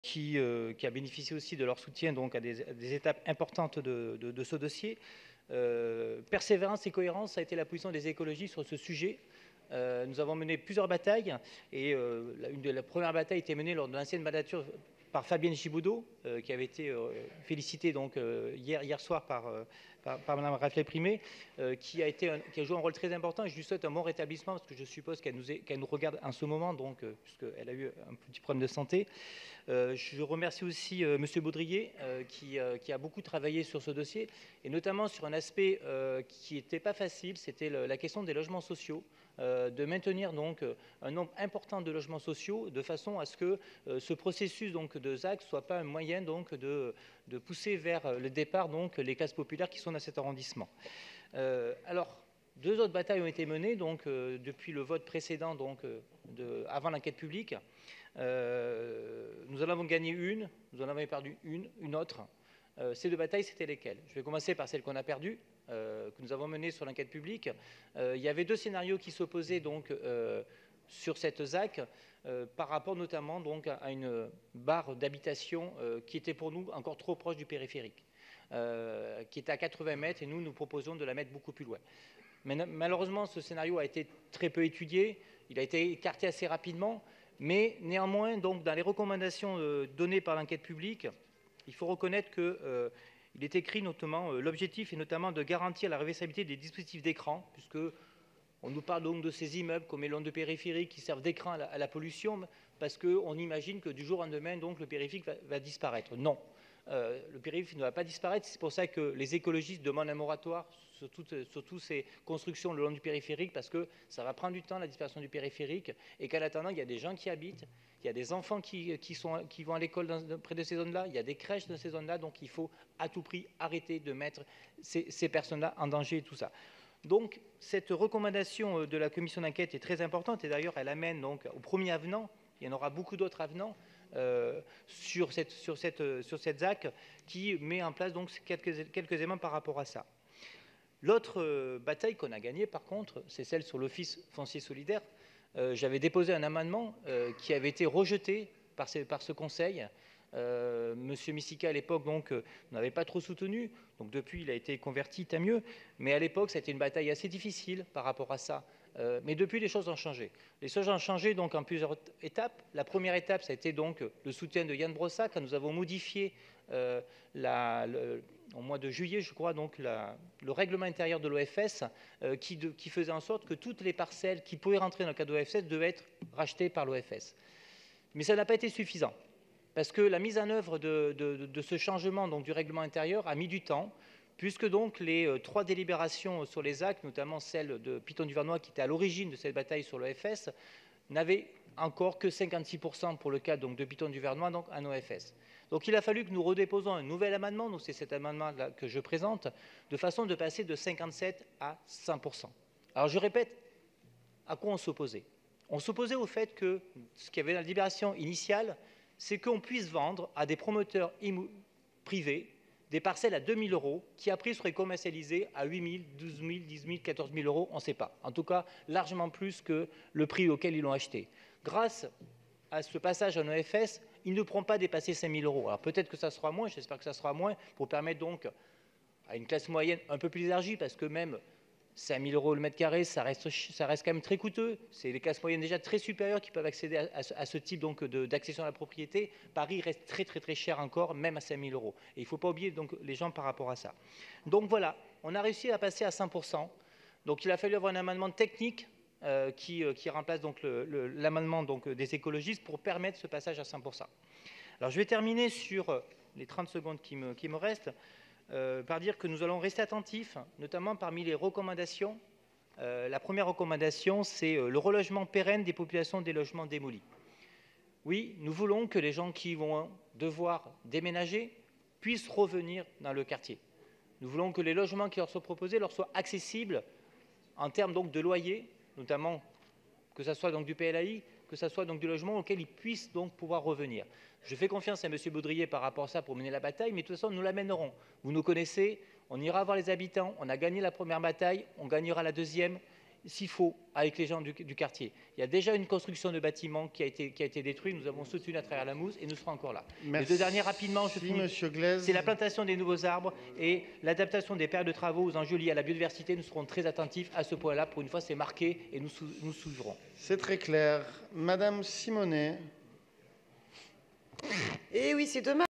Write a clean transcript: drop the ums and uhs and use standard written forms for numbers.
qui a bénéficié aussi de leur soutien donc, à des étapes importantes de ce dossier. Persévérance et cohérence, ça a été la position des écologistes sur ce sujet. Nous avons mené plusieurs batailles et une de la première bataille était menée lors de l'ancienne mandature par Fabienne Gibaudot, qui avait été félicitée donc, hier soir par Mme Raflay-Primé, qui a joué un rôle très important. Et je lui souhaite un bon rétablissement parce que je suppose qu'elle nous regarde en ce moment, donc, puisqu'elle a eu un petit problème de santé. Je remercie aussi M. Baudrier qui a beaucoup travaillé sur ce dossier et notamment sur un aspect qui n'était pas facile, c'était la question des logements sociaux, de maintenir donc un nombre important de logements sociaux de façon à ce que ce processus donc, de ZAC ne soit pas un moyen donc, de pousser vers le départ donc, les classes populaires qui sont dans cet arrondissement. Alors, deux autres batailles ont été menées donc, depuis le vote précédent, donc, avant l'enquête publique. Nous en avons gagné une, nous en avons perdu une autre. Ces deux batailles, c'était lesquelles? Je vais commencer par celle qu'on a perdue, que nous avons menée sur l'enquête publique. Il y avait deux scénarios qui s'opposaient donc sur cette ZAC par rapport notamment donc, à une barre d'habitation qui était pour nous encore trop proche du périphérique, qui était à 80 mètres et nous proposions de la mettre beaucoup plus loin. Mais malheureusement, ce scénario a été très peu étudié, il a été écarté assez rapidement. Mais néanmoins, donc, dans les recommandations données par l'enquête publique, il faut reconnaître qu'il est écrit notamment, l'objectif est notamment de garantir la réversibilité des dispositifs d'écran, puisque on nous parle donc de ces immeubles comme les longs de périphérique qui servent d'écran à la pollution, parce qu'on imagine que du jour au lendemain, donc, le périphérique va disparaître. Non, le périphérique ne va pas disparaître. C'est pour ça que les écologistes demandent un moratoire sur toutes ces constructions le long du périphérique, parce que ça va prendre du temps, la disparition du périphérique, et qu'en attendant, il y a des gens qui habitent, il y a des enfants qui vont à l'école près de ces zones-là, il y a des crèches dans ces zones-là, donc il faut à tout prix arrêter de mettre ces personnes-là en danger et tout ça. Donc, cette recommandation de la commission d'enquête est très importante, et d'ailleurs, elle amène donc au premier avenant. Il y en aura beaucoup d'autres avenants sur cette ZAC qui met en place donc quelques éléments par rapport à ça. L'autre bataille qu'on a gagnée, par contre, c'est celle sur l'Office foncier solidaire. J'avais déposé un amendement qui avait été rejeté par ce conseil. Monsieur Missika, à l'époque, donc, n'avait pas trop soutenu. Donc, depuis, il a été converti, tant mieux. Mais à l'époque, c'était une bataille assez difficile par rapport à ça. Mais depuis, les choses ont changé. Les choses ont changé donc, en plusieurs étapes. La première étape, ça a été donc le soutien de Yann Brossa, quand nous avons modifié au mois de juillet, je crois, donc, le règlement intérieur de l'OFS qui faisait en sorte que toutes les parcelles qui pouvaient rentrer dans le cadre de l'OFS devaient être rachetées par l'OFS. Mais ça n'a pas été suffisant. Parce que la mise en œuvre de ce changement donc, du règlement intérieur a mis du temps, puisque donc les 3 délibérations sur les actes, notamment celle de Piton-du-Vernois qui était à l'origine de cette bataille sur l'OFS, n'avaient encore que 56% pour le cas donc, de Piton-du-Vernois donc en OFS. Donc il a fallu que nous redéposons un nouvel amendement, donc c'est cet amendement-là que je présente, de façon de passer de 57 à 100%. Alors je répète, à quoi on s'opposait? On s'opposait au fait que ce qu'il y avait dans la délibération initiale, c'est qu'on puisse vendre à des promoteurs privés des parcelles à 2 000 € qui après seraient commercialisées à 8 000, 12 000, 10 000, 14 000 €, on ne sait pas. En tout cas, largement plus que le prix auquel ils l'ont acheté. Grâce à ce passage en EFS, ils ne pourront pas dépasser 5 000 €. Alors peut-être que ça sera moins, j'espère que ça sera moins, pour permettre donc à une classe moyenne un peu plus élargie, parce que même 5 000 € le mètre carré, ça reste quand même très coûteux. C'est les classes moyennes déjà très supérieures qui peuvent accéder à ce type d'accession à la propriété. Paris reste très très très cher encore, même à 5 000 €. Et il ne faut pas oublier donc, les gens par rapport à ça. Donc voilà, on a réussi à passer à 100%. Donc il a fallu avoir un amendement technique qui remplace donc l'amendement des écologistes pour permettre ce passage à 100%. Alors je vais terminer sur les 30 secondes qui me restent. Par dire que nous allons rester attentifs, notamment parmi les recommandations. La première recommandation, c'est le relogement pérenne des populations des logements démolis. Oui, nous voulons que les gens qui vont devoir déménager puissent revenir dans le quartier. Nous voulons que les logements qui leur sont proposés leur soient accessibles en termes donc, de loyer, notamment que ce soit donc, du PLAI, que ce soit donc, du logement auquel ils puissent donc, pouvoir revenir. Je fais confiance à M. Baudrier par rapport à ça pour mener la bataille, mais de toute façon, nous la mènerons. Vous nous connaissez, on ira voir les habitants, on a gagné la première bataille, on gagnera la deuxième, s'il faut, avec les gens du quartier. Il y a déjà une construction de bâtiment qui a été détruite. Nous avons soutenu à travers la mousse et nous serons encore là. Merci. Les deux derniers, rapidement, je finis. C'est la plantation des nouveaux arbres et l'adaptation des périodes de travaux aux enjeux liés à la biodiversité. Nous serons très attentifs à ce point-là. Pour une fois, c'est marqué et nous suivrons. C'est très clair. Madame Simonet. Eh oui, c'est dommage.